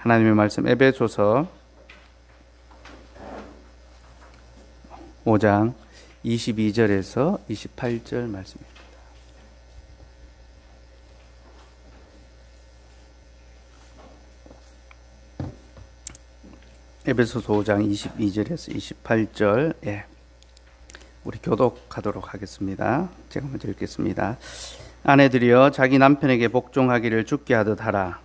하나님의 말씀 에베소서 5장 22절에서 28절 말씀입니다. 에베소서 5장 22절에서 28절 우리 교독하도록 하겠습니다. 제가 먼저 읽겠습니다. 아내들이여 자기 남편에게 복종하기를 주께 하듯 하라.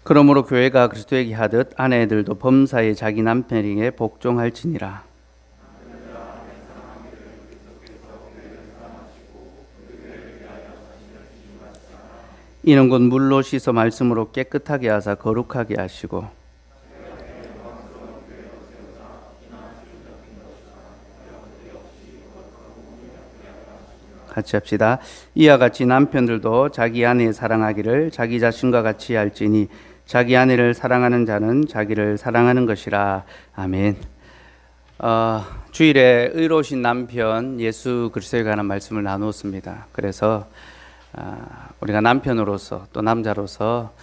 그러므로 교회가 그리스도에게 하듯 아내들도 범사에 자기 남편에게 복종할지니라. 이는 곧 물로 씻어 말씀으로 깨끗하게 하사 거룩하게 하시고 같이 합시다. 이와 같이 남편들도 자기 아내 사랑하기를 자기 자신과 같이 할지니 자기 아내를 사랑하는 자는 자기를 사랑하는 것이라. 아멘. 주일에 의로우신 남편 예수 그리스도에 관한 말씀을 나누었습니다. 그래서 우리가 남편으로서 또 남자로서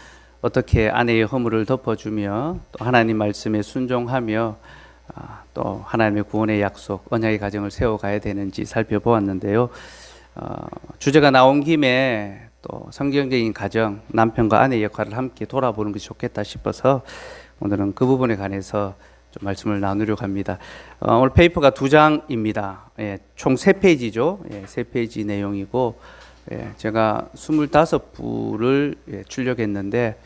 어떻게 아내의 허물을 덮어주며 또 하나님 말씀에 순종하며 또 하나님의 구원의 약속, 언약의 가정을 세워가야 되는지 살펴보았는데요. 주제가 나온 김에 또 성경적인 가정, 남편과 아내의 역할을 함께 돌아보는 것이 좋겠다 싶어서 오늘은 그 부분에 관해서 좀 말씀을 나누려고 합니다. 오늘 페이퍼가 2장입니다. 총 3페이지죠. 3페이지 내용이고 제가 25부를 출력했는데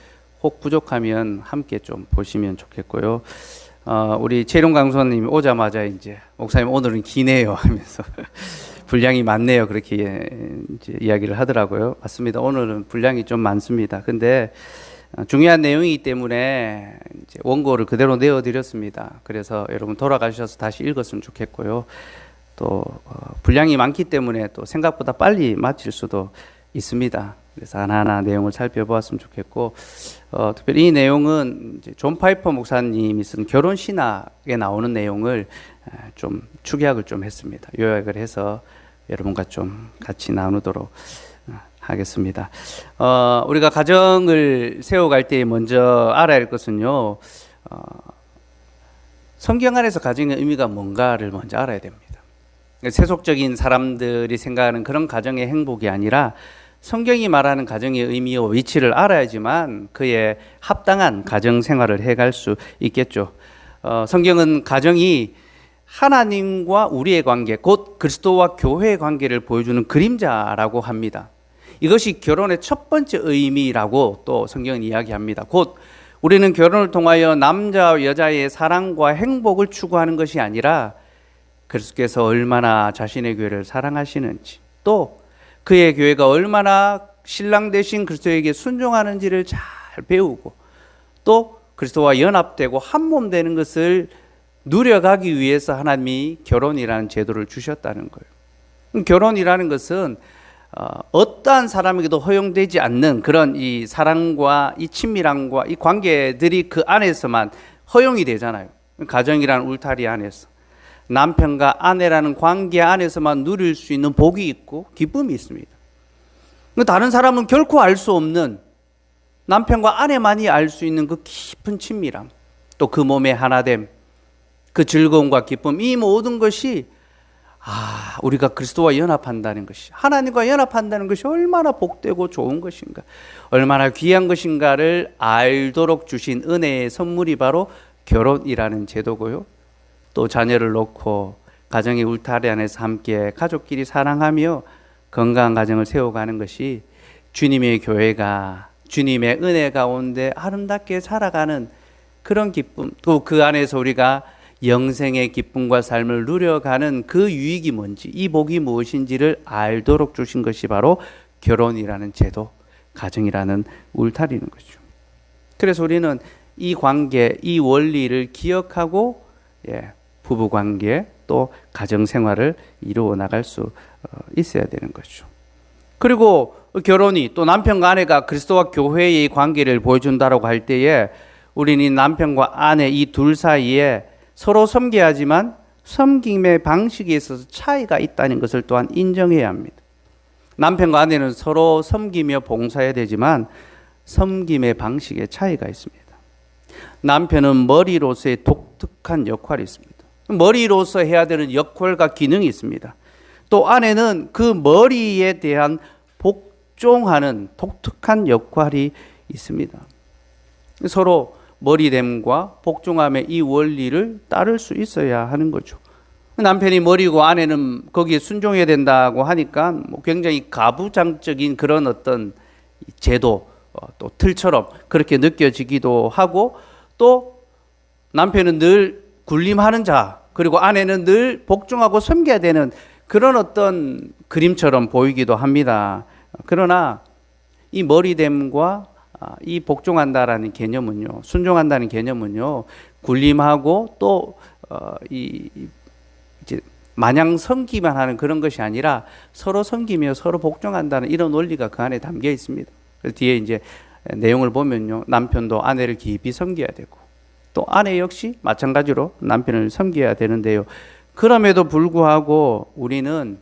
혹 부족하면 함께 좀 보시면 좋겠고요. 우리 최룡 강사님이 오자마자 이제 목사님 오늘은 기네요 하면서 분량이 많네요 그렇게 이제 이야기를 하더라고요. 맞습니다. 오늘은 분량이 좀 많습니다. 근데 중요한 내용이기 때문에 이제 원고를 그대로 내어드렸습니다. 그래서 여러분 돌아가셔서 다시 읽었으면 좋겠고요. 또 분량이 많기 때문에 또 생각보다 빨리 마칠 수도 있습니다. 그래서 하나하나 내용을 살펴보았으면 좋겠고 특별히 이 내용은 이제 존 파이퍼 목사님이 쓴 결혼 신학에 나오는 내용을 좀 축약을 좀 했습니다. 요약을 해서 여러분과 좀 같이 나누도록 하겠습니다. 우리가 가정을 세워갈 때 먼저 알아야 할 것은요, 성경 안에서 가정의 의미가 뭔가를 먼저 알아야 됩니다. 세속적인 사람들이 생각하는 그런 가정의 행복이 아니라 성경이 말하는 가정의 의미와 위치를 알아야지만 그에 합당한 가정 생활을 해갈 수 있겠죠. 성경은 가정이 하나님과 우리의 관계, 곧 그리스도와 교회의 관계를 보여주는 그림자라고 합니다. 이것이 결혼의 첫 번째 의미라고 또 성경은 이야기합니다. 곧 우리는 결혼을 통하여 남자와 여자의 사랑과 행복을 추구하는 것이 아니라 그리스도께서 얼마나 자신의 교회를 사랑하시는지, 또 그의 교회가 얼마나 신랑 되신 그리스도에게 순종하는지를 잘 배우고 또 그리스도와 연합되고 한몸 되는 것을 누려가기 위해서 하나님이 결혼이라는 제도를 주셨다는 거예요. 결혼이라는 것은 어떠한 사람에게도 허용되지 않는 그런 이 사랑과 이 친밀함과 이 관계들이 그 안에서만 허용이 되잖아요. 가정이라는 울타리 안에서 남편과 아내라는 관계 안에서만 누릴 수 있는 복이 있고 기쁨이 있습니다. 다른 사람은 결코 알 수 없는 남편과 아내만이 알 수 있는 그 깊은 친밀함, 또 그 몸의 하나됨, 그 즐거움과 기쁨, 이 모든 것이 우리가 그리스도와 연합한다는 것이, 하나님과 연합한다는 것이 얼마나 복되고 좋은 것인가, 얼마나 귀한 것인가를 알도록 주신 은혜의 선물이 바로 결혼이라는 제도고요. 또 자녀를 놓고 가정의 울타리 안에서 함께 가족끼리 사랑하며 건강한 가정을 세워가는 것이 주님의 교회가 주님의 은혜 가운데 아름답게 살아가는 그런 기쁨, 또 그 안에서 우리가 영생의 기쁨과 삶을 누려가는 그 유익이 뭔지, 이 복이 무엇인지를 알도록 주신 것이 바로 결혼이라는 제도, 가정이라는 울타리는 거죠. 그래서 우리는 이 관계, 이 원리를 기억하고 부부관계 또 가정생활을 이루어 나갈 수 있어야 되는 거죠. 그리고 결혼이 또 남편과 아내가 그리스도와 교회의 관계를 보여준다고 할 때에 우리는 남편과 아내 이 둘 사이에 서로 섬겨야 하지만 섬김의 방식에 있어서 차이가 있다는 것을 또한 인정해야 합니다. 남편과 아내는 서로 섬기며 봉사해야 되지만 섬김의 방식에 차이가 있습니다. 남편은 머리로서의 독특한 역할이 있습니다. 머리로서 해야 되는 역할과 기능이 있습니다. 또 아내는 그 머리에 대한 복종하는 독특한 역할이 있습니다. 서로 머리됨과 복종함의 이 원리를 따를 수 있어야 하는 거죠. 남편이 머리고 아내는 거기에 순종해야 된다고 하니까 굉장히 가부장적인 그런 어떤 제도, 또 틀처럼 그렇게 느껴지기도 하고, 또 남편은 늘 군림하는 자, 그리고 아내는 늘 복종하고 섬겨야 되는 그런 어떤 그림처럼 보이기도 합니다. 그러나 이 머리됨과 이 복종한다라는 개념은요, 순종한다는 개념은요, 군림하고 또 이제 마냥 섬기만 하는 그런 것이 아니라 서로 섬기며 서로 복종한다는 이런 원리가 그 안에 담겨 있습니다. 그래서 뒤에 이제 내용을 보면요, 남편도 아내를 깊이 섬겨야 되고 또 아내 역시 마찬가지로 남편을 섬겨야 되는데요. 그럼에도 불구하고 우리는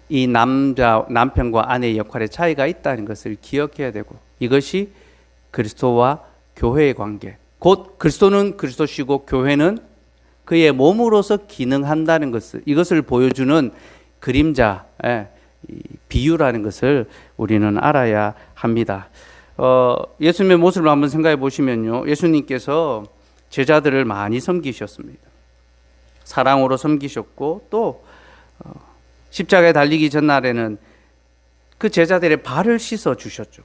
이 남편과 아내의 역할의 차이가 있다는 것을 기억해야 되고, 이것이 그리스도와 교회의 관계, 곧 그리스도는 그리스도시고 교회는 그의 몸으로서 기능한다는 것을, 이것을 보여주는 그림자, 비유라는 것을 우리는 알아야 합니다. 예수님의 모습을 한번 생각해 보시면요, 예수님께서 제자들을 많이 섬기셨습니다. 사랑으로 섬기셨고, 또 십자가에 달리기 전날에는 그 제자들의 발을 씻어 주셨죠.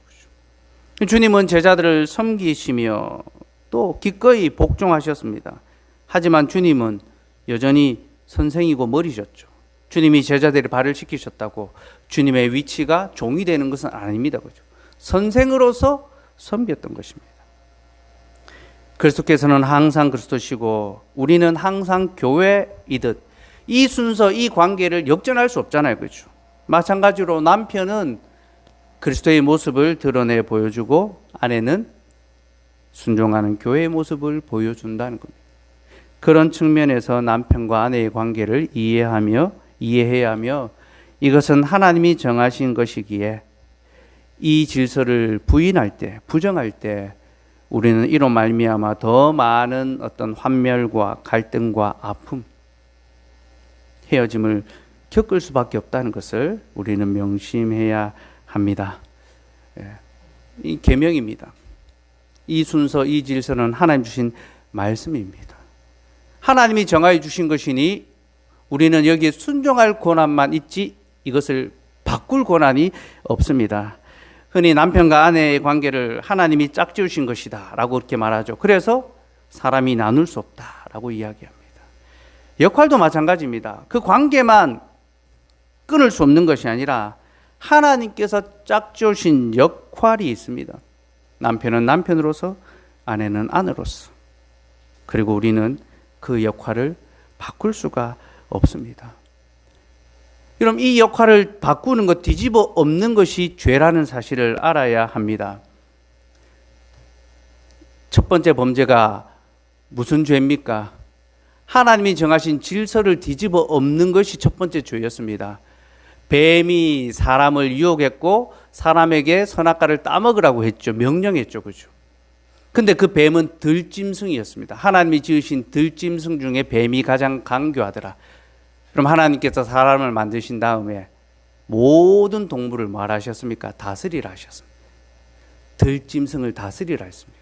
주님은 제자들을 섬기시며 또 기꺼이 복종하셨습니다. 하지만 주님은 여전히 선생이고 머리셨죠. 주님이 제자들의 발을 씻기셨다고 주님의 위치가 종이 되는 것은 아닙니다. 그죠? 선생으로서 섬겼던 것입니다. 그리스도께서는 항상 그리스도시고 우리는 항상 교회이듯 이 순서, 이 관계를 역전할 수 없잖아요. 그렇죠? 마찬가지로 남편은 그리스도의 모습을 드러내 보여주고 아내는 순종하는 교회의 모습을 보여준다는 겁니다. 그런 측면에서 남편과 아내의 관계를 이해해야 하며 이것은 하나님이 정하신 것이기에 이 질서를 부인할 때, 부정할 때 우리는 이로 말미암아 더 많은 어떤 환멸과 갈등과 아픔, 헤어짐을 겪을 수밖에 없다는 것을 우리는 명심해야 합니다. 이 계명입니다. 이 순서, 이 질서는 하나님 주신 말씀입니다. 하나님이 정하여 주신 것이니 우리는 여기에 순종할 권한만 있지 이것을 바꿀 권한이 없습니다. 흔히 남편과 아내의 관계를 하나님이 짝지으신 것이다 라고 그렇게 말하죠. 그래서 사람이 나눌 수 없다 라고 이야기합니다. 역할도 마찬가지입니다. 그 관계만 끊을 수 없는 것이 아니라 하나님께서 짝지으신 역할이 있습니다. 남편은 남편으로서, 아내는 아내로서. 그리고 우리는 그 역할을 바꿀 수가 없습니다. 그럼 이 역할을 바꾸는 것, 뒤집어 엎는 것이 죄라는 사실을 알아야 합니다. 첫 번째 범죄가 무슨 죄입니까? 하나님이 정하신 질서를 뒤집어 엎는 것이 첫 번째 죄였습니다. 뱀이 사람을 유혹했고 사람에게 선악과를 따먹으라고 했죠. 명령했죠. 그죠? 근데 그 뱀은 들짐승이었습니다. 하나님이 지으신 들짐승 중에 뱀이 가장 강교하더라. 그럼 하나님께서 사람을 만드신 다음에 모든 동물을 뭘 하셨습니까? 다스리라 하셨습니다. 들짐승을 다스리라 했습니다.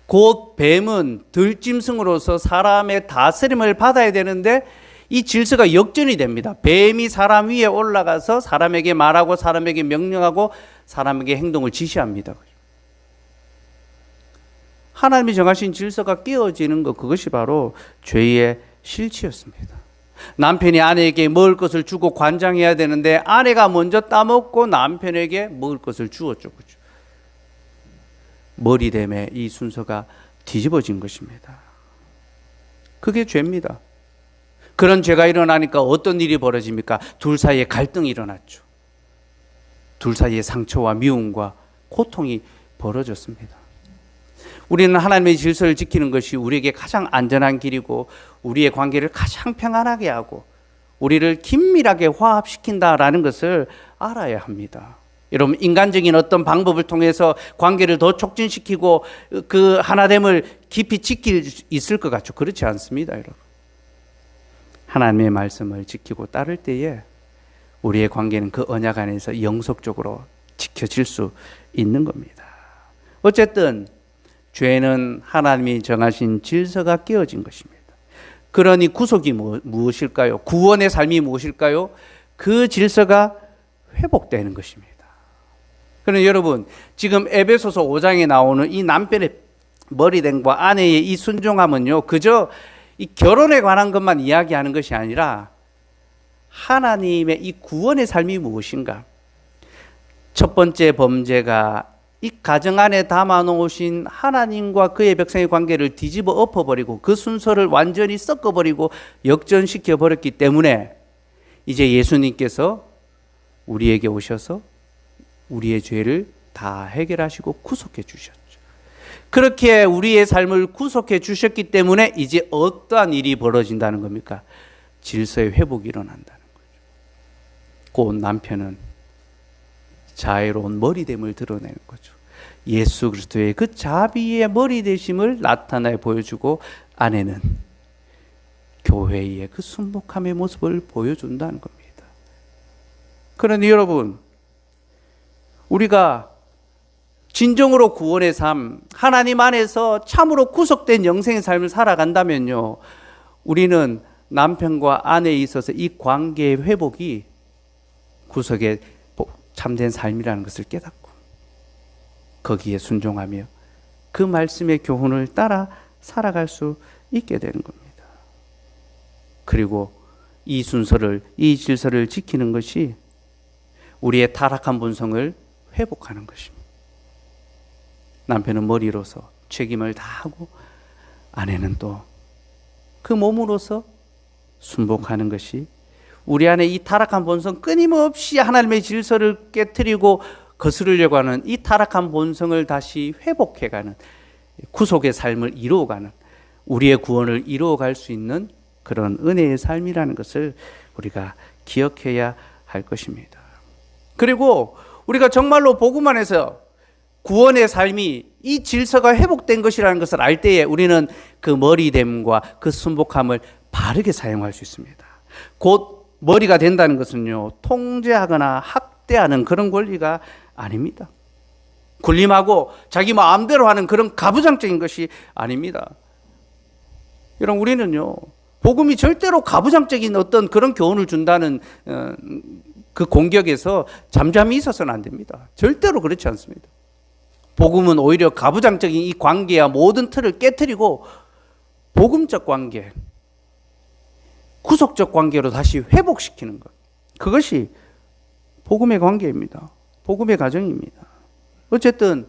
곧 뱀은 들짐승으로서 사람의 다스림을 받아야 되는데 이 질서가 역전이 됩니다. 뱀이 사람 위에 올라가서 사람에게 말하고 사람에게 명령하고 사람에게 행동을 지시합니다. 하나님이 정하신 질서가 깨어지는 것, 그것이 바로 죄의 실체였습니다. 남편이 아내에게 먹을 것을 주고 관장해야 되는데 아내가 먼저 따먹고 남편에게 먹을 것을 주었죠. 그렇죠? 머리됨에 이 순서가 뒤집어진 것입니다. 그게 죄입니다. 그런 죄가 일어나니까 어떤 일이 벌어집니까? 둘 사이에 갈등이 일어났죠. 둘 사이에 상처와 미움과 고통이 벌어졌습니다. 우리는 하나님의 질서를 지키는 것이 우리에게 가장 안전한 길이고 우리의 관계를 가장 평안하게 하고 우리를 긴밀하게 화합시킨다라는 것을 알아야 합니다. 여러분, 인간적인 어떤 방법을 통해서 관계를 더 촉진시키고 그 하나됨을 깊이 지킬 수 있을 것 같죠? 그렇지 않습니다, 여러분. 하나님의 말씀을 지키고 따를 때에 우리의 관계는 그 언약 안에서 영속적으로 지켜질 수 있는 겁니다. 어쨌든 죄는 하나님이 정하신 질서가 깨어진 것입니다. 그러니 구속이 무엇일까요? 구원의 삶이 무엇일까요? 그 질서가 회복되는 것입니다. 그러나 여러분, 지금 에베소서 5장에 나오는 이 남편의 머리됨과 아내의 이 순종함은요, 그저 이 결혼에 관한 것만 이야기하는 것이 아니라 하나님의 이 구원의 삶이 무엇인가? 첫 번째 범죄가 이 가정 안에 담아 놓으신 하나님과 그의 백성의 관계를 뒤집어 엎어버리고 그 순서를 완전히 섞어버리고 역전시켜 버렸기 때문에 이제 예수님께서 우리에게 오셔서 우리의 죄를 다 해결하시고 구속해 주셨죠. 그렇게 우리의 삶을 구속해 주셨기 때문에 이제 어떠한 일이 벌어진다는 겁니까? 질서의 회복이 일어난다는 거죠. 곧 남편은 자애로운 머리됨을 드러내는 거죠. 예수 그리스도의 그 자비의 머리 되심을 나타내 보여주고 아내는 교회의 그 순복함의 모습을 보여준다는 겁니다. 그러니 여러분, 우리가 진정으로 구원의 삶, 하나님 안에서 참으로 구속된 영생의 삶을 살아간다면요, 우리는 남편과 아내에 있어서 이 관계의 회복이 구속의 참된 삶이라는 것을 깨닫고 거기에 순종하며 그 말씀의 교훈을 따라 살아갈 수 있게 되는 겁니다. 그리고 이 순서를, 이 질서를 지키는 것이 우리의 타락한 본성을 회복하는 것입니다. 남편은 머리로서 책임을 다하고 아내는 또 그 몸으로서 순복하는 것이 우리 안에 이 타락한 본성, 끊임없이 하나님의 질서를 깨트리고 거스르려고 하는 이 타락한 본성을 다시 회복해가는 구속의 삶을 이루어가는, 우리의 구원을 이루어갈 수 있는 그런 은혜의 삶이라는 것을 우리가 기억해야 할 것입니다. 그리고 우리가 정말로 복음 안에서 구원의 삶이 이 질서가 회복된 것이라는 것을 알 때에 우리는 그 머리됨과 그 순복함을 바르게 사용할 수 있습니다. 곧 머리가 된다는 것은요, 통제하거나 학대하는 그런 권리가 아닙니다. 군림하고 자기 마음대로 하는 그런 가부장적인 것이 아닙니다. 여러분, 우리는요, 복음이 절대로 가부장적인 어떤 그런 교훈을 준다는 그 공격에서 잠잠히 있어서는 안 됩니다. 절대로 그렇지 않습니다. 복음은 오히려 가부장적인 이 관계와 모든 틀을 깨트리고 복음적 관계, 구속적 관계로 다시 회복시키는 것. 그것이 복음의 관계입니다. 복음의 가정입니다. 어쨌든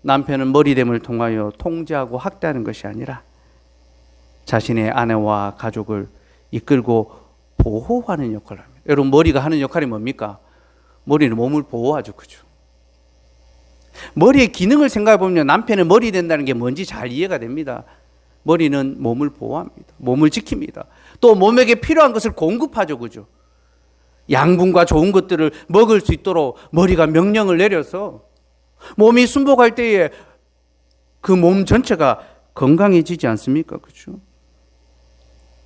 남편은 머리됨을 통하여 통제하고 학대하는 것이 아니라 자신의 아내와 가족을 이끌고 보호하는 역할을 합니다. 여러분, 머리가 하는 역할이 뭡니까? 머리는 몸을 보호하죠. 그죠? 머리의 기능을 생각해 보면 남편의 머리 된다는 게 뭔지 잘 이해가 됩니다. 머리는 몸을 보호합니다. 몸을 지킵니다. 또 몸에게 필요한 것을 공급하죠. 그죠? 양분과 좋은 것들을 먹을 수 있도록 머리가 명령을 내려서 몸이 순복할 때에 그 몸 전체가 건강해지지 않습니까? 그죠?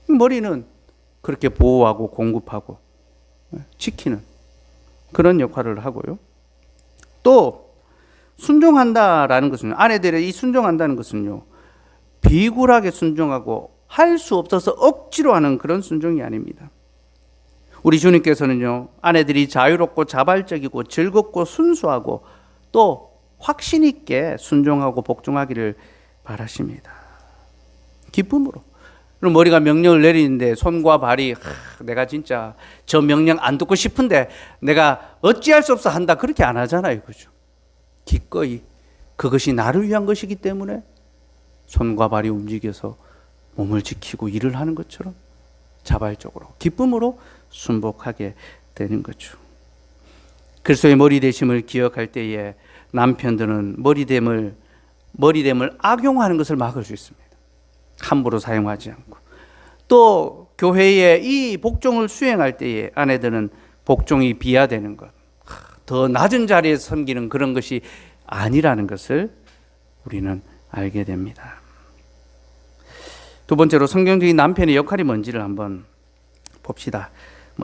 머리는 그렇게 보호하고 공급하고 지키는 그런 역할을 하고요. 또 순종한다라는 것은, 아내들의 이 순종한다는 것은요, 비굴하게 순종하고 할 수 없어서 억지로 하는 그런 순종이 아닙니다. 우리 주님께서는요, 아내들이 자유롭고 자발적이고 즐겁고 순수하고 또 확신 있게 순종하고 복종하기를 바라십니다. 기쁨으로. 그럼 머리가 명령을 내리는데 손과 발이 내가 진짜 저 명령 안 듣고 싶은데 내가 어찌할 수 없어 한다, 그렇게 안 하잖아요. 그죠? 기꺼이 그것이 나를 위한 것이기 때문에 손과 발이 움직여서 몸을 지키고 일을 하는 것처럼 자발적으로 기쁨으로 순복하게 되는 거죠. 그리스도의 머리 되심을 기억할 때에 남편들은 머리됨을 악용하는 것을 막을 수 있습니다. 함부로 사용하지 않고, 또 교회에 이 복종을 수행할 때에 아내들은 복종이 비하되는 것, 더 낮은 자리에서 섬기는 그런 것이 아니라는 것을 우리는 알게 됩니다. 두 번째로 성경적인 남편의 역할이 뭔지를 한번 봅시다.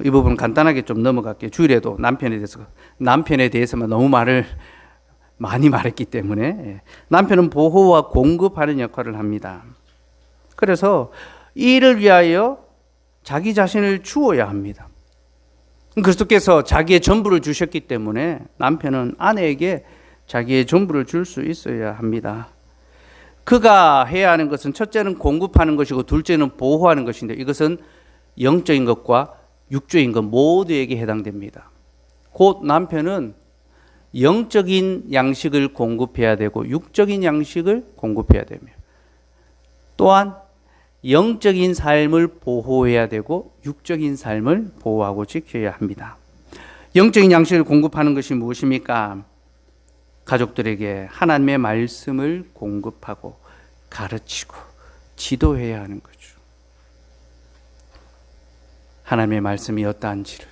이 부분 간단하게 좀 넘어갈게요. 주일에도 남편에 대해서만 너무 많이 말했기 때문에 남편은 보호와 공급하는 역할을 합니다. 그래서 이를 위하여 자기 자신을 주어야 합니다. 그리스도께서 자기의 전부를 주셨기 때문에 남편은 아내에게 자기의 전부를 줄 수 있어야 합니다. 그가 해야 하는 것은 첫째는 공급하는 것이고 둘째는 보호하는 것인데 이것은 영적인 것과 육적인 것 모두에게 해당됩니다. 곧 남편은 영적인 양식을 공급해야 되고 육적인 양식을 공급해야 되며 또한 영적인 삶을 보호해야 되고 육적인 삶을 보호하고 지켜야 합니다. 영적인 양식을 공급하는 것이 무엇입니까? 가족들에게 하나님의 말씀을 공급하고 가르치고 지도해야 하는 거죠. 하나님의 말씀이 어떠한지를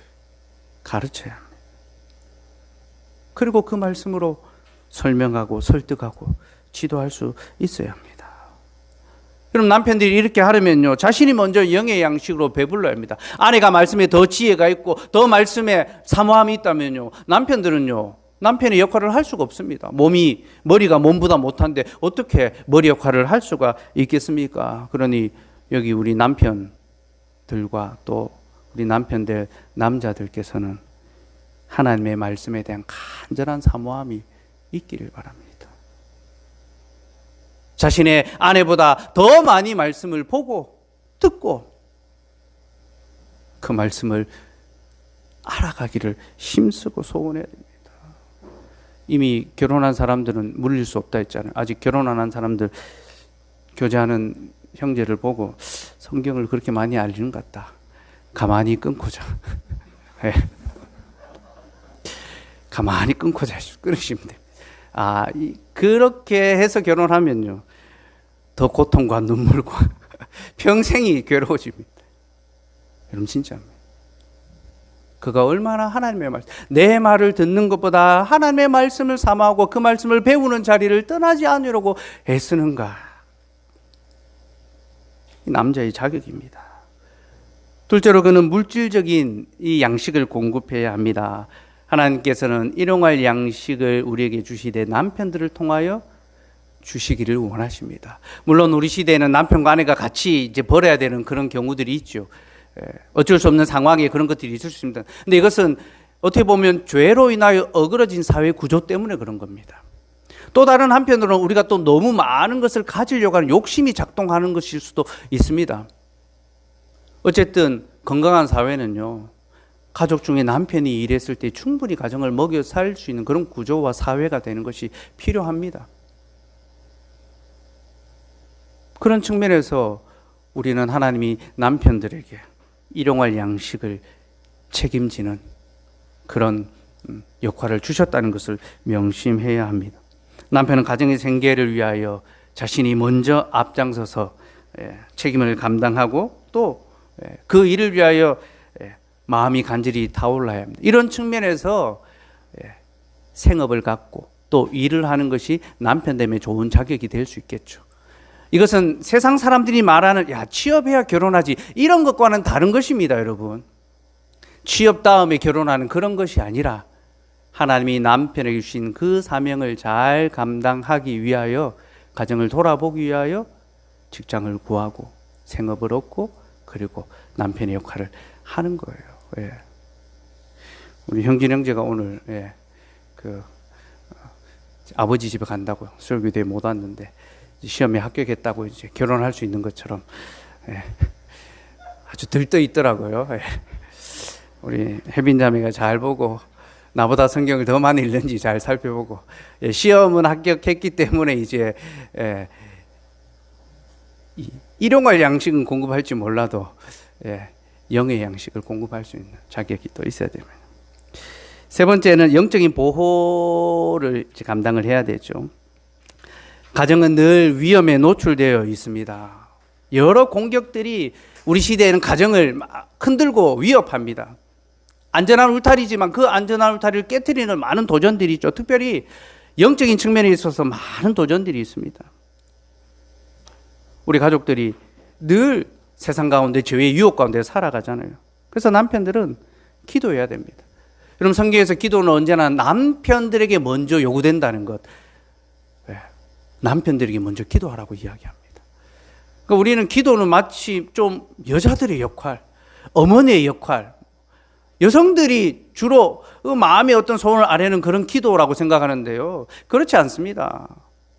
가르쳐야 합니다. 그리고 그 말씀으로 설명하고 설득하고 지도할 수 있어야 합니다. 그럼 남편들이 이렇게 하려면요, 자신이 먼저 영의 양식으로 배불러야 합니다. 아내가 말씀에 더 지혜가 있고 더 말씀에 사모함이 있다면요, 남편의 역할을 할 수가 없습니다. 머리가 몸보다 못한데 어떻게 머리 역할을 할 수가 있겠습니까? 그러니 여기 우리 남편들과 또 우리 남편들 남자들께서는 하나님의 말씀에 대한 간절한 사모함이 있기를 바랍니다. 자신의 아내보다 더 많이 말씀을 보고 듣고 그 말씀을 알아가기를 힘쓰고 소원해야 됩니다. 이미 결혼한 사람들은 물릴 수 없다 했잖아요. 아직 결혼 안 한 사람들 교제하는 형제를 보고 성경을 그렇게 많이 알리는 것 같다. 가만히 끊고자. 네. 가만히 끊고자 끊으시면 됩니다. 그렇게 해서 결혼하면요, 더 고통과 눈물과 평생이 괴로워집니다. 여러분 진짜입니다. 그가 얼마나 하나님의 말씀, 내 말을 듣는 것보다 하나님의 말씀을 사모하고 그 말씀을 배우는 자리를 떠나지 않으려고 애쓰는가. 이 남자의 자격입니다. 둘째로 그는 물질적인 이 양식을 공급해야 합니다. 하나님께서는 일용할 양식을 우리에게 주시되 남편들을 통하여 주시기를 원하십니다. 물론 우리 시대에는 남편과 아내가 같이 이제 벌어야 되는 그런 경우들이 있죠. 어쩔 수 없는 상황에 그런 것들이 있을 수 있습니다. 근데 이것은 어떻게 보면 죄로 인하여 어그러진 사회 구조 때문에 그런 겁니다. 또 다른 한편으로는 우리가 또 너무 많은 것을 가지려고 하는 욕심이 작동하는 것일 수도 있습니다. 어쨌든 건강한 사회는요, 가족 중에 남편이 일했을 때 충분히 가정을 먹여 살 수 있는 그런 구조와 사회가 되는 것이 필요합니다. 그런 측면에서 우리는 하나님이 남편들에게 일용할 양식을 책임지는 그런 역할을 주셨다는 것을 명심해야 합니다. 남편은 가정의 생계를 위하여 자신이 먼저 앞장서서 책임을 감당하고 또 그 일을 위하여 마음이 간절히 타올라야 합니다. 이런 측면에서 생업을 갖고 또 일을 하는 것이 남편 때문에 좋은 자격이 될 수 있겠죠. 이것은 세상 사람들이 말하는 취업해야 결혼하지 이런 것과는 다른 것입니다. 여러분, 취업 다음에 결혼하는 그런 것이 아니라 하나님이 남편에게 주신 그 사명을 잘 감당하기 위하여 가정을 돌아보기 위하여 직장을 구하고 생업을 얻고 그리고 남편의 역할을 하는 거예요. 우리 형진 형제가 오늘 아버지 집에 간다고 설교대에 못 왔는데 시험에 합격했다고 이제 결혼할 수 있는 것처럼 아주 들떠 있더라고요. 우리 혜빈 자매가 잘 보고 나보다 성경을 더 많이 읽는지 잘 살펴보고 시험은 합격했기 때문에 이제 일용할 양식은 공급할지 몰라도 영의 양식을 공급할 수 있는 자격이 또 있어야 됩니다. 세 번째는 영적인 보호를 감당을 해야 되죠. 가정은 늘 위험에 노출되어 있습니다. 여러 공격들이 우리 시대에는 가정을 막 흔들고 위협합니다. 안전한 울타리지만 그 안전한 울타리를 깨트리는 많은 도전들이 있죠. 특별히 영적인 측면에 있어서 많은 도전들이 있습니다. 우리 가족들이 늘 세상 가운데 죄의 유혹 가운데 살아가잖아요. 그래서 남편들은 기도해야 됩니다. 여러분, 성경에서 기도는 언제나 남편들에게 먼저 요구된다는 것. 남편들에게 먼저 기도하라고 이야기합니다. 그러니까 우리는 기도는 마치 좀 여자들의 역할, 어머니의 역할, 여성들이 주로 그 마음의 어떤 소원을 아뢰는 그런 기도라고 생각하는데요. 그렇지 않습니다.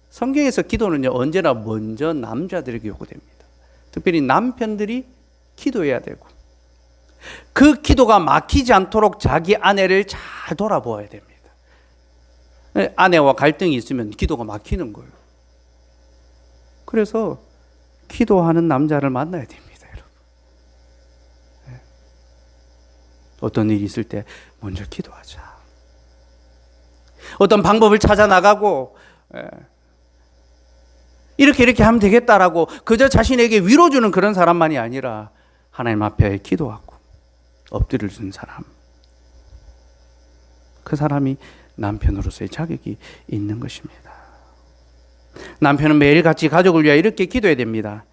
성경에서 기도는요, 언제나 먼저 남자들에게 요구됩니다. 특별히 남편들이 기도해야 되고, 그 기도가 막히지 않도록 자기 아내를 잘 돌아보아야 됩니다. 아내와 갈등이 있으면 기도가 막히는 거예요. 그래서 기도하는 남자를 만나야 됩니다, 여러분. 어떤 일이 있을 때 먼저 기도하자. 어떤 방법을 찾아 나가고 이렇게 하면 되겠다라고 그저 자신에게 위로 주는 그런 사람만이 아니라 하나님 앞에 기도하고 엎드릴 수 있는 사람, 그 사람이 남편으로서의 자격이 있는 것입니다. 남편은 매일같이 가족을 위하여 이렇게 기도해야 됩니다.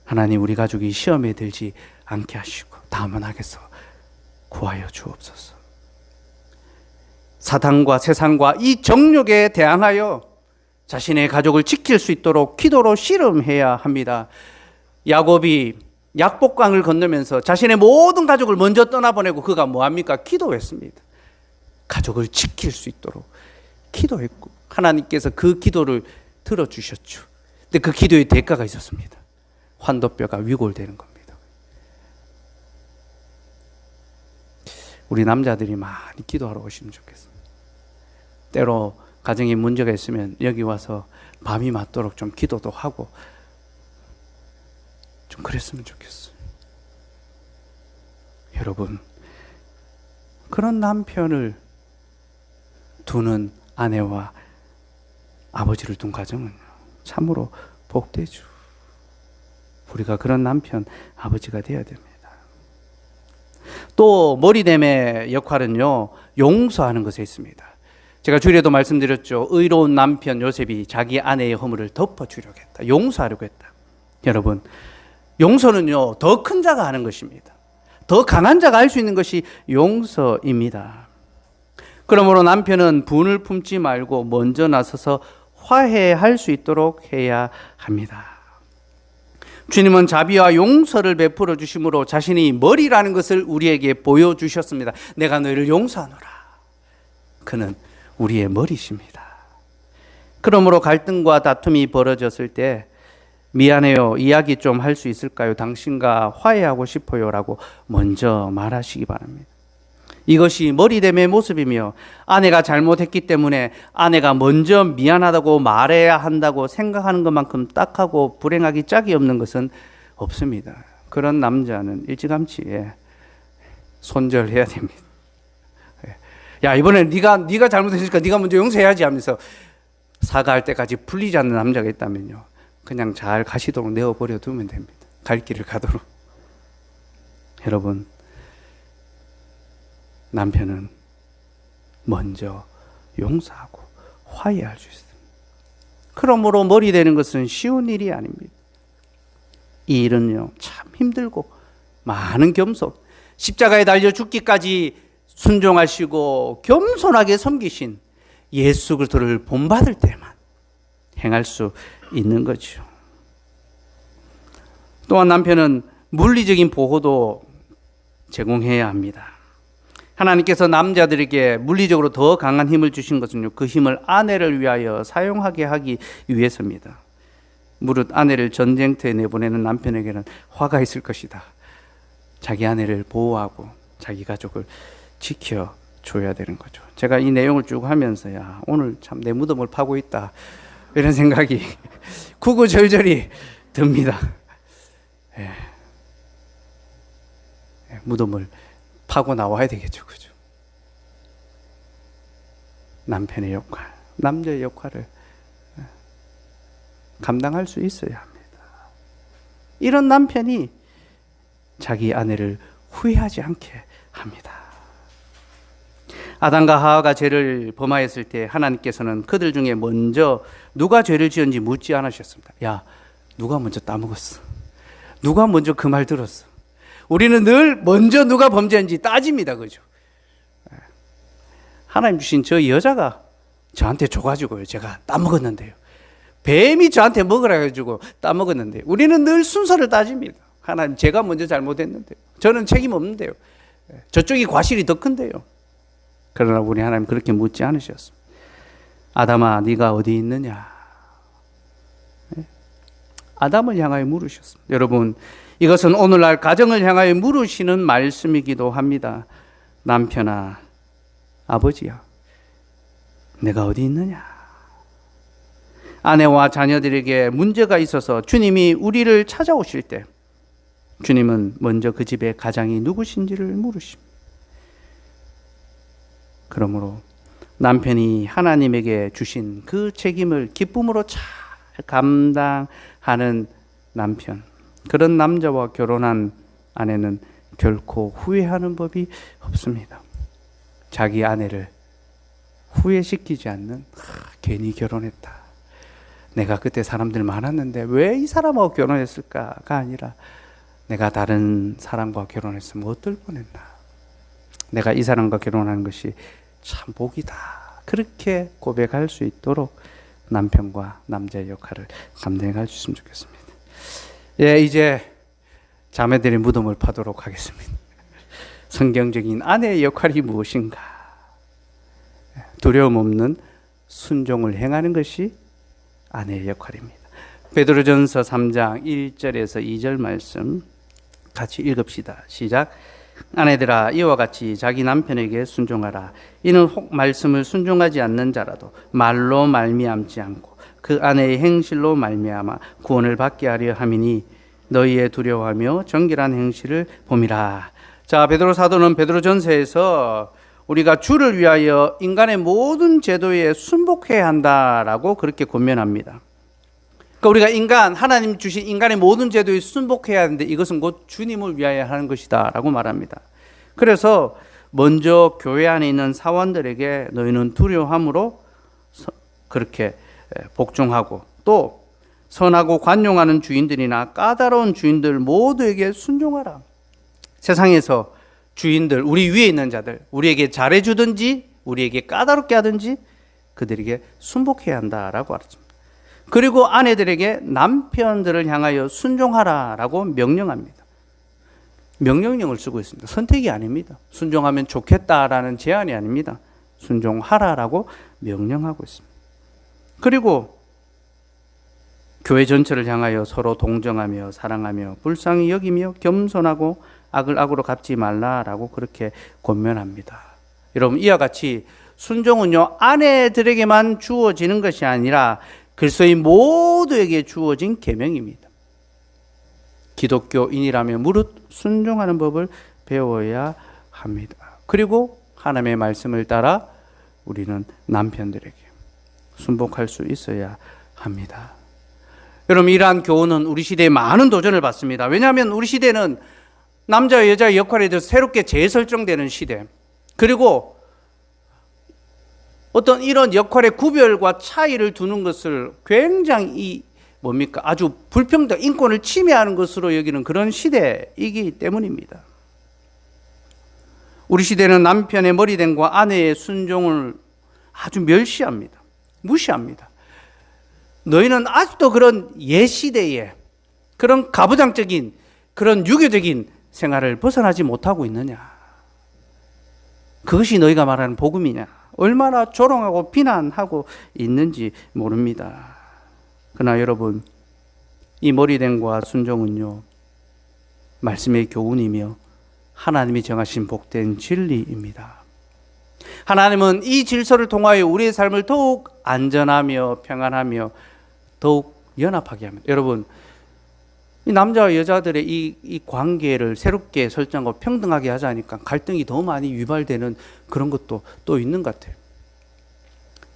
하나님, 우리 가족이 시험에 들지 않게 하시고 다만 악에서 구하여 주옵소서. 사탄과 세상과 이 정욕에 대항하여 자신의 가족을 지킬 수 있도록 기도로 씨름해야 합니다. 야곱이 약복강을 건너면서 자신의 모든 가족을 먼저 떠나보내고 그가 뭐합니까? 기도했습니다. 가족을 지킬 수 있도록 기도했고 하나님께서 그 기도를 들어주셨죠. 근데 그 기도의 대가가 있었습니다. 환도뼈가 위골되는 겁니다. 우리 남자들이 많이 기도하러 오시면 좋겠습니다. 때로 가정에 문제가 있으면 여기 와서 밤이 맞도록 좀 기도도 하고 좀 그랬으면 좋겠어요. 여러분, 그런 남편을 두는 아내와 아버지를 둔 가정은 참으로 복되죠. 우리가 그런 남편, 아버지가 되어야 됩니다. 또 머리됨의 역할은요, 용서하는 것에 있습니다. 제가 주일에도 말씀드렸죠. 의로운 남편 요셉이 자기 아내의 허물을 덮어주려고 했다. 용서하려고 했다. 여러분, 용서는요, 더 큰 자가 하는 것입니다. 더 강한 자가 할 수 있는 것이 용서입니다. 그러므로 남편은 분을 품지 말고 먼저 나서서 화해할 수 있도록 해야 합니다. 주님은 자비와 용서를 베풀어 주심으로 자신이 머리라는 것을 우리에게 보여주셨습니다. 내가 너희를 용서하노라. 그는 우리의 머리십니다. 그러므로 갈등과 다툼이 벌어졌을 때 미안해요, 이야기 좀 할 수 있을까요? 당신과 화해하고 싶어요 라고 먼저 말하시기 바랍니다. 이것이 머리됨의 모습이며 아내가 잘못했기 때문에 아내가 먼저 미안하다고 말해야 한다고 생각하는 것만큼 딱하고 불행하기 짝이 없는 것은 없습니다. 그런 남자는 일찌감치 손절해야 됩니다. 야, 이번에 네가 잘못했으니까 네가 먼저 용서해야지 하면서 사과할 때까지 풀리지 않는 남자가 있다면요, 그냥 잘 가시도록 내어버려 두면 됩니다. 갈 길을 가도록. 여러분, 남편은 먼저 용서하고 화해할 수 있습니다. 그러므로 머리 되는 것은 쉬운 일이 아닙니다. 이 일은요, 참 힘들고 많은 겸손, 십자가에 달려 죽기까지 순종하시고 겸손하게 섬기신 예수 그리스도를 본받을 때만 행할 수 있는 거죠. 또한 남편은 물리적인 보호도 제공해야 합니다. 하나님께서 남자들에게 물리적으로 더 강한 힘을 주신 것은요, 그 힘을 아내를 위하여 사용하게 하기 위해서입니다. 무릇 아내를 전쟁터에 내보내는 남편에게는 화가 있을 것이다. 자기 아내를 보호하고 자기 가족을 지켜줘야 되는 거죠. 제가 이 내용을 쭉 하면서 오늘 참 내 무덤을 파고 있다, 이런 생각이 구구절절히 듭니다. 무덤을 파고 나와야 되겠죠, 그죠? 남편의 역할, 남자의 역할을 감당할 수 있어야 합니다. 이런 남편이 자기 아내를 후회하지 않게 합니다. 아담과 하와가 죄를 범하였을 때 하나님께서는 그들 중에 먼저 누가 죄를 지었는지 묻지 않으셨습니다. 야, 누가 먼저 따먹었어? 누가 먼저 그 말 들었어? 우리는 늘 먼저 누가 범죄한지 따집니다. 그죠? 하나님 주신 저 여자가 저한테 줘가지고요, 제가 따먹었는데요. 뱀이 저한테 먹으라 해가지고 따먹었는데요. 우리는 늘 순서를 따집니다. 하나님, 제가 먼저 잘못했는데요. 저는 책임 없는데요. 저쪽이 과실이 더 큰데요. 그러나 우리 하나님 그렇게 묻지 않으셨습니다. 아담아, 네가 어디 있느냐? 아담을 향하여 물으셨습니다. 여러분, 이것은 오늘날 가정을 향하여 물으시는 말씀이기도 합니다. 남편아, 아버지야, 내가 어디 있느냐? 아내와 자녀들에게 문제가 있어서 주님이 우리를 찾아오실 때 주님은 먼저 그 집의 가장이 누구신지를 물으십니다. 그러므로 남편이 하나님에게 주신 그 책임을 기쁨으로 잘 감당하는 남편, 그런 남자와 결혼한 아내는 결코 후회하는 법이 없습니다. 자기 아내를 후회시키지 않는, 괜히 결혼했다, 내가 그때 사람들 많았는데 왜 이 사람하고 결혼했을까가 아니라 내가 다른 사람과 결혼했으면 어떨 뻔했나, 내가 이 사람과 결혼하는 것이 참 복이다, 그렇게 고백할 수 있도록 남편과 남자의 역할을 감당할 수 있으면 좋겠습니다. 예, 이제 자매들의 무덤을 파도록 하겠습니다. 성경적인 아내의 역할이 무엇인가? 두려움 없는 순종을 행하는 것이 아내의 역할입니다. 베드로전서 3장 1절에서 2절 말씀 같이 읽읍시다. 시작. 아내들아, 이와 같이 자기 남편에게 순종하라. 이는 혹 말씀을 순종하지 않는 자라도 말로 말미암지 않고 그 아내의 행실로 말미암아 구원을 받게 하려 함이니 너희의 두려워하며 정결한 행실을 봄이라. 자, 베드로 사도는 베드로전서에서 우리가 주를 위하여 인간의 모든 제도에 순복해야 한다라고 그렇게 권면합니다. 그러니까 우리가 인간, 하나님 주신 인간의 모든 제도에 순복해야 하는데 이것은 곧 주님을 위하여 하는 것이다 라고 말합니다. 그래서 먼저 교회 안에 있는 사원들에게 너희는 두려워함으로 그렇게 복종하고, 또 선하고 관용하는 주인들이나 까다로운 주인들 모두에게 순종하라. 세상에서 주인들, 우리 위에 있는 자들, 우리에게 잘해주든지 우리에게 까다롭게 하든지 그들에게 순복해야 한다라고 말했습니다. 그리고 아내들에게 남편들을 향하여 순종하라라고 명령합니다. 명령령을 쓰고 있습니다. 선택이 아닙니다. 순종하면 좋겠다라는 제안이 아닙니다. 순종하라라고 명령하고 있습니다. 그리고 교회 전체를 향하여 서로 동정하며 사랑하며 불쌍히 여기며 겸손하고 악을 악으로 갚지 말라라고 그렇게 권면합니다. 여러분, 이와 같이 순종은요, 아내들에게만 주어지는 것이 아니라 그리스도인 모두에게 주어진 계명입니다. 기독교인이라면 무릇 순종하는 법을 배워야 합니다. 그리고 하나님의 말씀을 따라 우리는 남편들에게 순복할 수 있어야 합니다. 여러분, 이러한 교훈은 우리 시대에 많은 도전을 받습니다. 왜냐하면 우리 시대는 남자와 여자의 역할에 대해서 새롭게 재설정되는 시대, 그리고 어떤 이런 역할의 구별과 차이를 두는 것을 굉장히 아주 불평등, 인권을 침해하는 것으로 여기는 그런 시대이기 때문입니다. 우리 시대는 남편의 머리됨과 아내의 순종을 아주 멸시합니다. 무시합니다. 너희는 아직도 그런 옛시대의 그런 가부장적인, 그런 유교적인 생활을 벗어나지 못하고 있느냐? 그것이 너희가 말하는 복음이냐? 얼마나 조롱하고 비난하고 있는지 모릅니다. 그러나 여러분, 이 머리됨과 순종은요, 말씀의 교훈이며 하나님이 정하신 복된 진리입니다. 하나님은 이 질서를 통하여 우리의 삶을 더욱 안전하며 평안하며 더욱 연합하게 합니다. 여러분, 이 남자와 여자들의 이 관계를 새롭게 설정하고 평등하게 하자니까 갈등이 더 많이 유발되는 그런 것도 또 있는 것 같아요.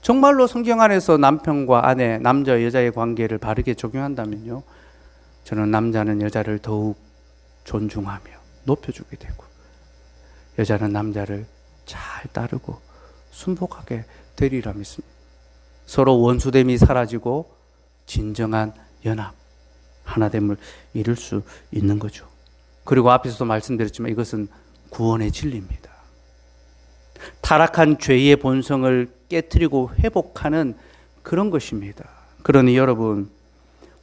정말로 성경 안에서 남편과 아내, 남자와 여자의 관계를 바르게 적용한다면요, 저는 남자는 여자를 더욱 존중하며 높여주게 되고, 여자는 남자를 잘 따르고 순복하게 되리라 믿습니다. 서로 원수됨이 사라지고 진정한 연합, 하나됨을 이룰 수 있는 거죠. 그리고 앞에서도 말씀드렸지만 이것은 구원의 진리입니다. 타락한 죄의 본성을 깨트리고 회복하는 그런 것입니다. 그러니 여러분,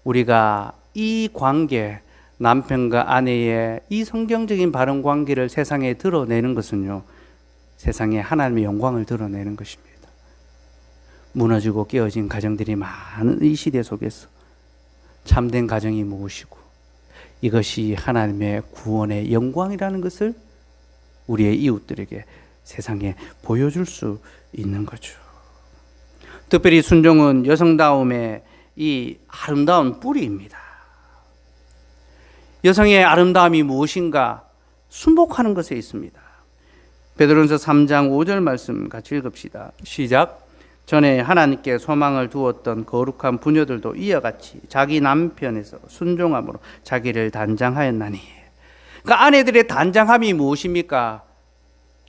우리가 이 관계, 남편과 아내의 이 성경적인 바른 관계를 세상에 드러내는 것은요, 세상에 하나님의 영광을 드러내는 것입니다. 무너지고 깨어진 가정들이 많은 이 시대 속에서 참된 가정이 무엇이고, 이것이 하나님의 구원의 영광이라는 것을 우리의 이웃들에게 세상에 보여줄 수 있는 거죠. 특별히 순종은 여성다움의 이 아름다운 뿌리입니다. 여성의 아름다움이 무엇인가? 순복하는 것에 있습니다. 베드로전서 3장 5절 말씀 같이 읽읍시다. 시작. 전에 하나님께 소망을 두었던 거룩한 부녀들도 이와 같이 자기 남편에서 순종함으로 자기를 단장하였나니. 그러니까 아내들의 단장함이 무엇입니까?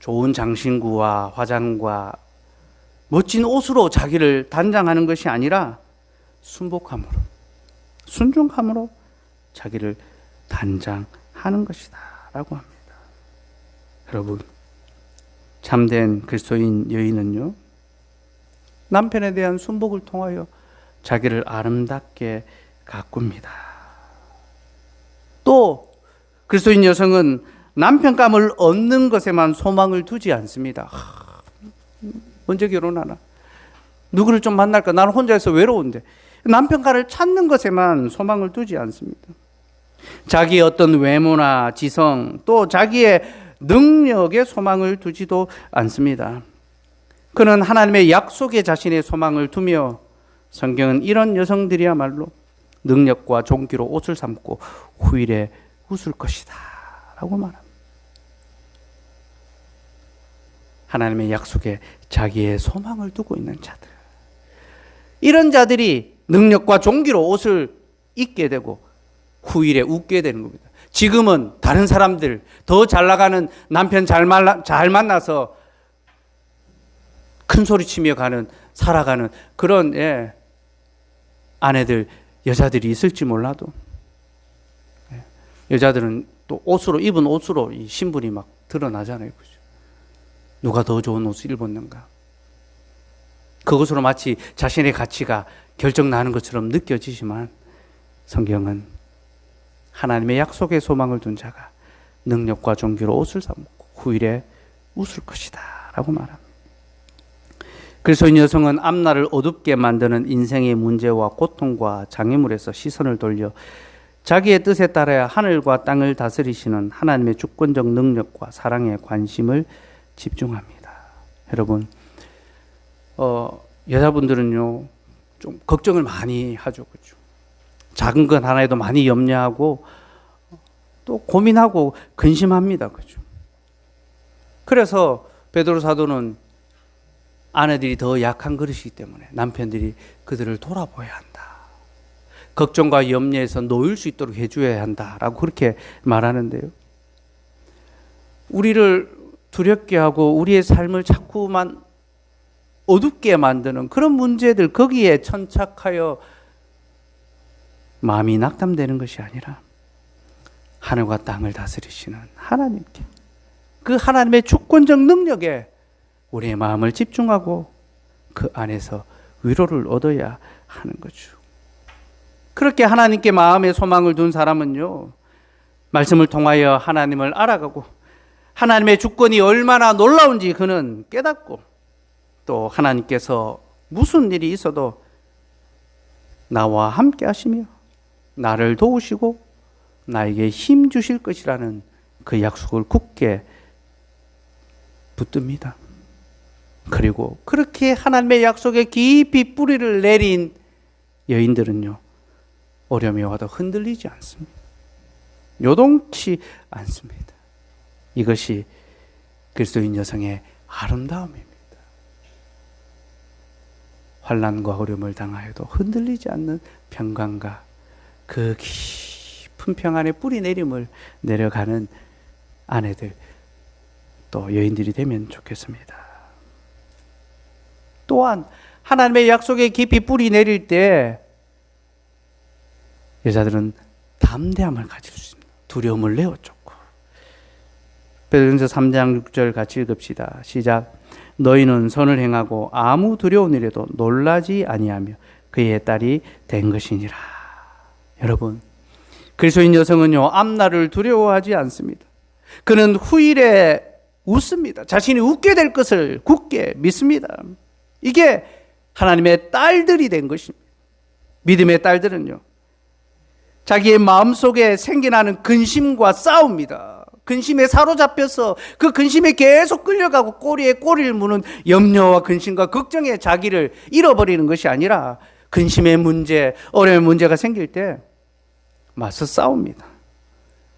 좋은 장신구와 화장과 멋진 옷으로 자기를 단장하는 것이 아니라 순복함으로, 순종함으로 자기를 단장하는 것이다 라고 합니다. 여러분, 참된 그리스도인 여인은요, 남편에 대한 순복을 통하여 자기를 아름답게 가꿉니다. 또 그리스도인 여성은 남편감을 얻는 것에만 소망을 두지 않습니다. 언제 결혼하나? 누구를 좀 만날까? 나는 혼자서 외로운데. 남편감을 찾는 것에만 소망을 두지 않습니다. 자기의 어떤 외모나 지성, 또 자기의 능력에 소망을 두지도 않습니다. 그는 하나님의 약속에 자신의 소망을 두며, 성경은 이런 여성들이야말로 능력과 존귀로 옷을 삼고 후일에 웃을 것이다 라고 말합니다. 하나님의 약속에 자기의 소망을 두고 있는 자들, 이런 자들이 능력과 존귀로 옷을 입게 되고 후일에 웃게 되는 겁니다. 지금은 다른 사람들, 더 잘 나가는 남편 잘 만나서 큰 소리 치며 살아가는 그런 아내들, 여자들이 있을지 몰라도, 여자들은 또 입은 옷으로 이 신분이 막 드러나잖아요. 그죠? 누가 더 좋은 옷을 입었는가? 그것으로 마치 자신의 가치가 결정나는 것처럼 느껴지지만, 성경은 하나님의 약속에 소망을 둔 자가 능력과 존귀로 옷을 삼고 후일에 웃을 것이다 라고 말합니다. 그리스도인 여성은 앞날을 어둡게 만드는 인생의 문제와 고통과 장애물에서 시선을 돌려 자기의 뜻에 따라야 하늘과 땅을 다스리시는 하나님의 주권적 능력과 사랑에 관심을 집중합니다. 여러분, 여자분들은요, 좀 걱정을 많이 하죠. 그렇죠? 작은 것 하나에도 많이 염려하고 또 고민하고 근심합니다. 그렇죠? 그래서 베드로 사도는 아내들이 더 약한 그릇이기 때문에 남편들이 그들을 돌아보아야 한다. 걱정과 염려에서 놓일 수 있도록 해줘야 한다라고 그렇게 말하는데요. 우리를 두렵게 하고 우리의 삶을 자꾸만 어둡게 만드는 그런 문제들, 거기에 천착하여 마음이 낙담되는 것이 아니라 하늘과 땅을 다스리시는 하나님께, 그 하나님의 주권적 능력에 우리의 마음을 집중하고 그 안에서 위로를 얻어야 하는 거죠. 그렇게 하나님께 마음의 소망을 둔 사람은요, 말씀을 통하여 하나님을 알아가고 하나님의 주권이 얼마나 놀라운지 그는 깨닫고, 또 하나님께서 무슨 일이 있어도 나와 함께 하시며 나를 도우시고 나에게 힘 주실 것이라는 그 약속을 굳게 붙듭니다. 그리고 그렇게 하나님의 약속에 깊이 뿌리를 내린 여인들은요, 어려움이 와도 흔들리지 않습니다. 요동치 않습니다. 이것이 그리스도인 여성의 아름다움입니다. 환난과 어려움을 당하여도 흔들리지 않는 평강과 그 깊은 평안의 뿌리 내림을 내려가는 아내들, 또 여인들이 되면 좋겠습니다. 또한 하나님의 약속에 깊이 뿌리 내릴 때 여자들은 담대함을 가질 수 있습니다. 두려움을 내어쫓고. 베드로전서 3장 6절 같이 읽읍시다. 시작. 너희는 선을 행하고 아무 두려운 일에도 놀라지 아니하며 그의 딸이 된 것이니라. 여러분, 그리스도인 여성은요, 앞날을 두려워하지 않습니다. 그는 후일에 웃습니다. 자신이 웃게 될 것을 굳게 믿습니다. 이게 하나님의 딸들이 된 것입니다. 믿음의 딸들은요, 자기의 마음속에 생겨나는 근심과 싸웁니다. 근심에 사로잡혀서 그 근심에 계속 끌려가고 꼬리에 꼬리를 무는 염려와 근심과 걱정에 자기를 잃어버리는 것이 아니라 근심의 문제, 어려운 문제가 생길 때 맞서 싸웁니다.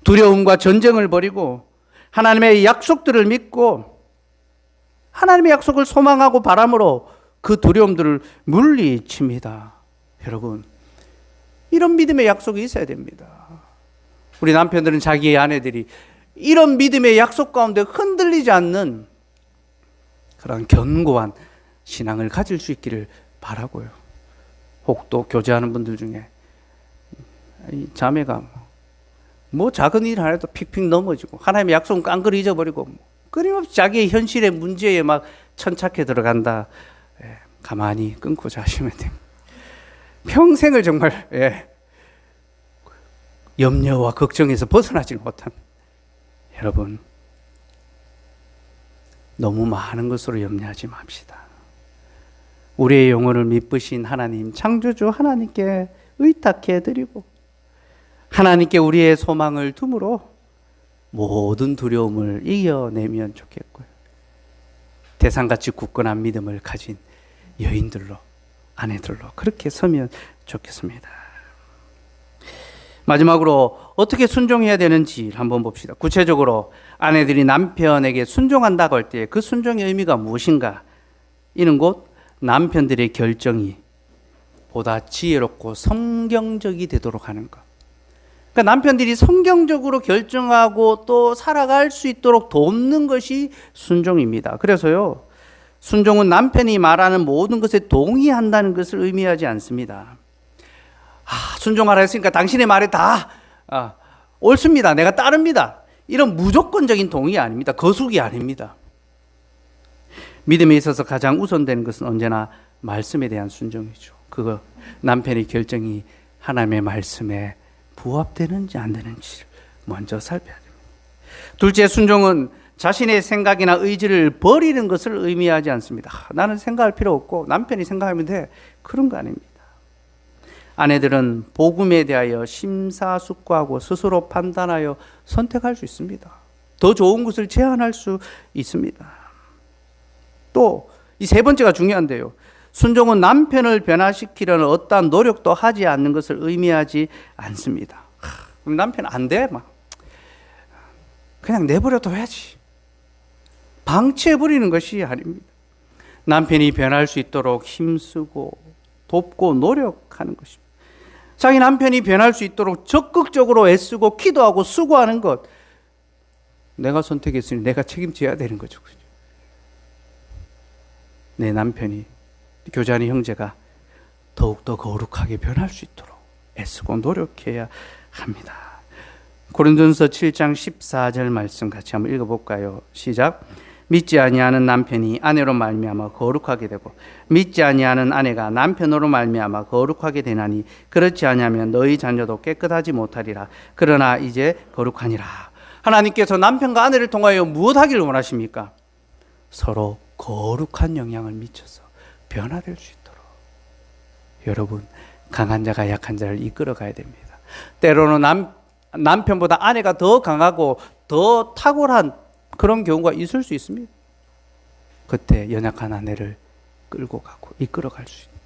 두려움과 전쟁을 벌이고 하나님의 약속들을 믿고 하나님의 약속을 소망하고 바람으로 그 두려움들을 물리칩니다. 여러분, 이런 믿음의 약속이 있어야 됩니다. 우리 남편들은 자기의 아내들이 이런 믿음의 약속 가운데 흔들리지 않는 그런 견고한 신앙을 가질 수 있기를 바라고요. 혹 또 교제하는 분들 중에 이 자매가 뭐 작은 일 하나도 픽픽 넘어지고 하나님의 약속은 깡그리 잊어버리고 끊임없이 자기의 현실의 문제에 막 천착해 들어간다. 가만히 끊고 자시면 됩니다. 평생을 정말 염려와 걱정에서 벗어나지 못한 여러분, 너무 많은 것으로 염려하지 맙시다. 우리의 영혼을 믿으신 하나님, 창조주 하나님께 의탁해 드리고 하나님께 우리의 소망을 둠으로 모든 두려움을 이겨내면 좋겠고요. 대상같이 굳건한 믿음을 가진 여인들로, 아내들로 그렇게 서면 좋겠습니다. 마지막으로 어떻게 순종해야 되는지 한번 봅시다. 구체적으로 아내들이 남편에게 순종한다고 할 때 그 순종의 의미가 무엇인가? 이는 곧 남편들의 결정이 보다 지혜롭고 성경적이 되도록 하는 것. 그러니까 남편들이 성경적으로 결정하고 또 살아갈 수 있도록 돕는 것이 순종입니다. 그래서요, 순종은 남편이 말하는 모든 것에 동의한다는 것을 의미하지 않습니다. 순종하라 했으니까 당신의 말에 다 옳습니다. 내가 따릅니다. 이런 무조건적인 동의 아닙니다. 거숙이 아닙니다. 믿음에 있어서 가장 우선되는 것은 언제나 말씀에 대한 순종이죠. 그거 남편의 결정이 하나님의 말씀에 부합되는지 안 되는지 먼저 살펴야 됩니다. 둘째, 순종은 자신의 생각이나 의지를 버리는 것을 의미하지 않습니다. 나는 생각할 필요 없고 남편이 생각하면 돼. 그런 거 아닙니다. 아내들은 복음에 대하여 심사숙고하고 스스로 판단하여 선택할 수 있습니다. 더 좋은 것을 제안할 수 있습니다. 또 이 세 번째가 중요한데요. 순종은 남편을 변화시키려는 어떠한 노력도 하지 않는 것을 의미하지 않습니다. 그럼 남편 안 돼? 그냥 내버려둬 야지. 방치해버리는 것이 아닙니다. 남편이 변할 수 있도록 힘쓰고 돕고 노력하는 것입니다. 자기 남편이 변할 수 있도록 적극적으로 애쓰고 기도하고 수고하는 것, 내가 선택했으니 내가 책임져야 되는 거죠. 내 남편이, 교제하는 형제가 더욱더 거룩하게 변할 수 있도록 애쓰고 노력해야 합니다. 고린도전서 7장 14절 말씀 같이 한번 읽어볼까요? 시작. 믿지 아니하는 남편이 아내로 말미암아 거룩하게 되고 믿지 아니하는 아내가 남편으로 말미암아 거룩하게 되나니 그렇지 아니하면 너희 자녀도 깨끗하지 못하리라. 그러나 이제 거룩하니라. 하나님께서 남편과 아내를 통하여 무엇하기를 원하십니까? 서로 거룩한 영향을 미쳐서 변화될 수 있도록. 여러분, 강한 자가 약한 자를 이끌어 가야 됩니다. 때로는 남편보다 아내가 더 강하고 더 탁월한 그런 경우가 있을 수 있습니다. 그때 연약한 아내를 끌고 가고 이끌어 갈 수 있는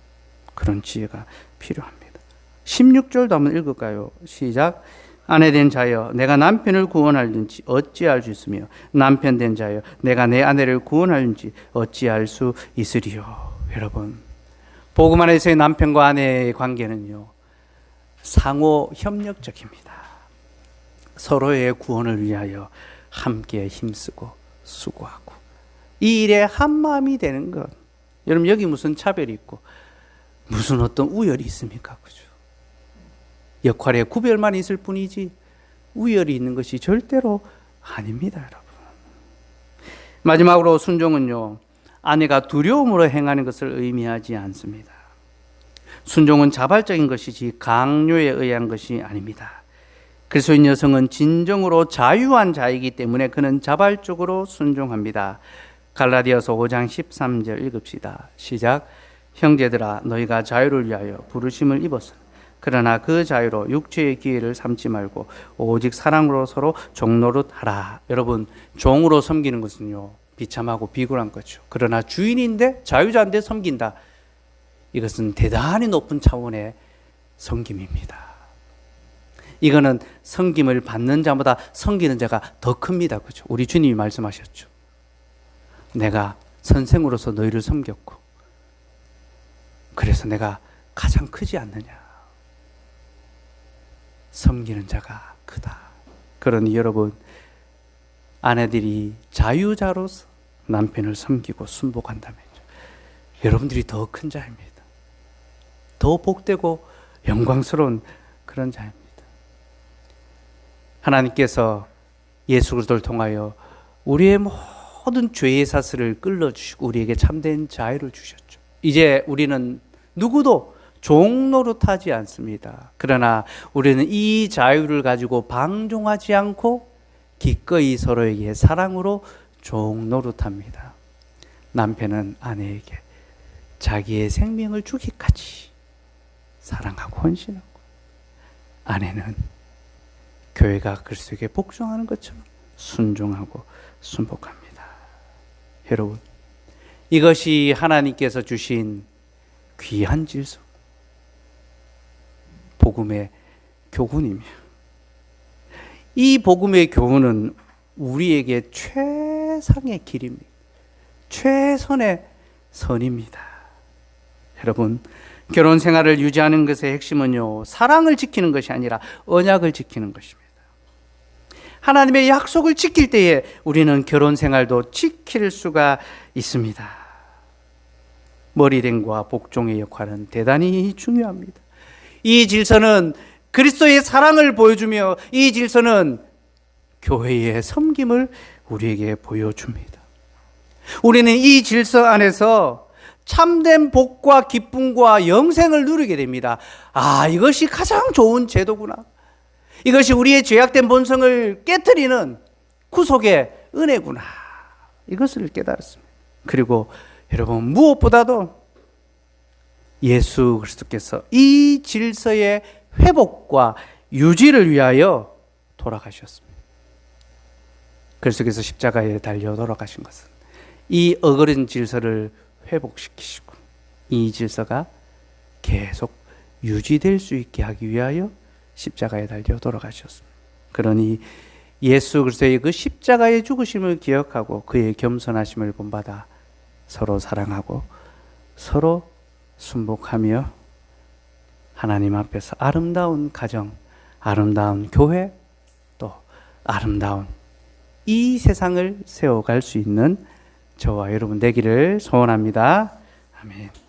그런 지혜가 필요합니다. 16절도 한번 읽을까요? 시작. 아내 된 자여 내가 남편을 구원하는지 어찌할 수 있으며 남편 된 자여 내가 내 아내를 구원하는지 어찌할 수 있으리요. 여러분, 복음 안에서의 남편과 아내의 관계는요, 상호 협력적입니다. 서로의 구원을 위하여 함께 힘쓰고 수고하고 이 일에 한마음이 되는 것. 여러분 여기 무슨 차별이 있고 무슨 어떤 우열이 있습니까? 그죠? 역할의 구별만 있을 뿐이지 우열이 있는 것이 절대로 아닙니다, 여러분. 마지막으로 순종은요, 아내가 두려움으로 행하는 것을 의미하지 않습니다. 순종은 자발적인 것이지 강요에 의한 것이 아닙니다. 그리스도인 여성은 진정으로 자유한 자이기 때문에 그는 자발적으로 순종합니다. 갈라디아서 5장 13절 읽읍시다. 시작. 형제들아 너희가 자유를 위하여 부르심을 입었으나 그러나 그 자유로 육체의 기회를 삼지 말고 오직 사랑으로 서로 종노릇하라. 여러분 종으로 섬기는 것은요 비참하고 비굴한 거죠. 그러나 주인인데 자유자인데 섬긴다. 이것은 대단히 높은 차원의 섬김입니다. 이거는 섬김을 받는 자보다 섬기는 자가 더 큽니다. 그죠? 우리 주님이 말씀하셨죠. 내가 선생으로서 너희를 섬겼고 그래서 내가 가장 크지 않느냐. 섬기는 자가 크다. 그러니 여러분 아내들이 자유자로서 남편을 섬기고 순복한다면 여러분들이 더 큰 자입니다. 더 복되고 영광스러운 그런 자입니다. 하나님께서 예수 그리스도를 통하여 우리의 모든 죄의 사슬을 끌어주시고 우리에게 참된 자유를 주셨죠. 이제 우리는 누구도 종노릇하지 않습니다. 그러나 우리는 이 자유를 가지고 방종하지 않고 기꺼이 서로에게 사랑으로 종노릇합니다. 남편은 아내에게 자기의 생명을 주기까지 사랑하고 헌신하고 아내는 교회가 그리스도에게 복종하는 것처럼 순종하고 순복합니다. 여러분 이것이 하나님께서 주신 귀한 질서 복음의 교훈이며 이 복음의 교훈은 우리에게 최상의 길입니다. 최선의 선입니다. 여러분 결혼 생활을 유지하는 것의 핵심은요 사랑을 지키는 것이 아니라 언약을 지키는 것입니다. 하나님의 약속을 지킬 때에 우리는 결혼 생활도 지킬 수가 있습니다. 머리됨과 복종의 역할은 대단히 중요합니다. 이 질서는 그리스도의 사랑을 보여주며 이 질서는 교회의 섬김을 우리에게 보여줍니다. 우리는 이 질서 안에서 참된 복과 기쁨과 영생을 누리게 됩니다. 아, 이것이 가장 좋은 제도구나. 이것이 우리의 죄악된 본성을 깨트리는 구속의 은혜구나. 이것을 깨달았습니다. 그리고 여러분 무엇보다도 예수 그리스도께서 이 질서의 회복과 유지를 위하여 돌아가셨습니다. 그리스도께서 십자가에 달려 돌아가신 것은 이 어그러진 질서를 회복시키시고 이 질서가 계속 유지될 수 있게 하기 위하여 십자가에 달려 돌아가셨습니다. 그러니 예수 그리스도의 그 십자가의 죽으심을 기억하고 그의 겸손하심을 본받아 서로 사랑하고 서로 순복하며 하나님 앞에서 아름다운 가정, 아름다운 교회, 또 아름다운 이 세상을 세워갈 수 있는 저와 여러분 되기를 소원합니다. 아멘.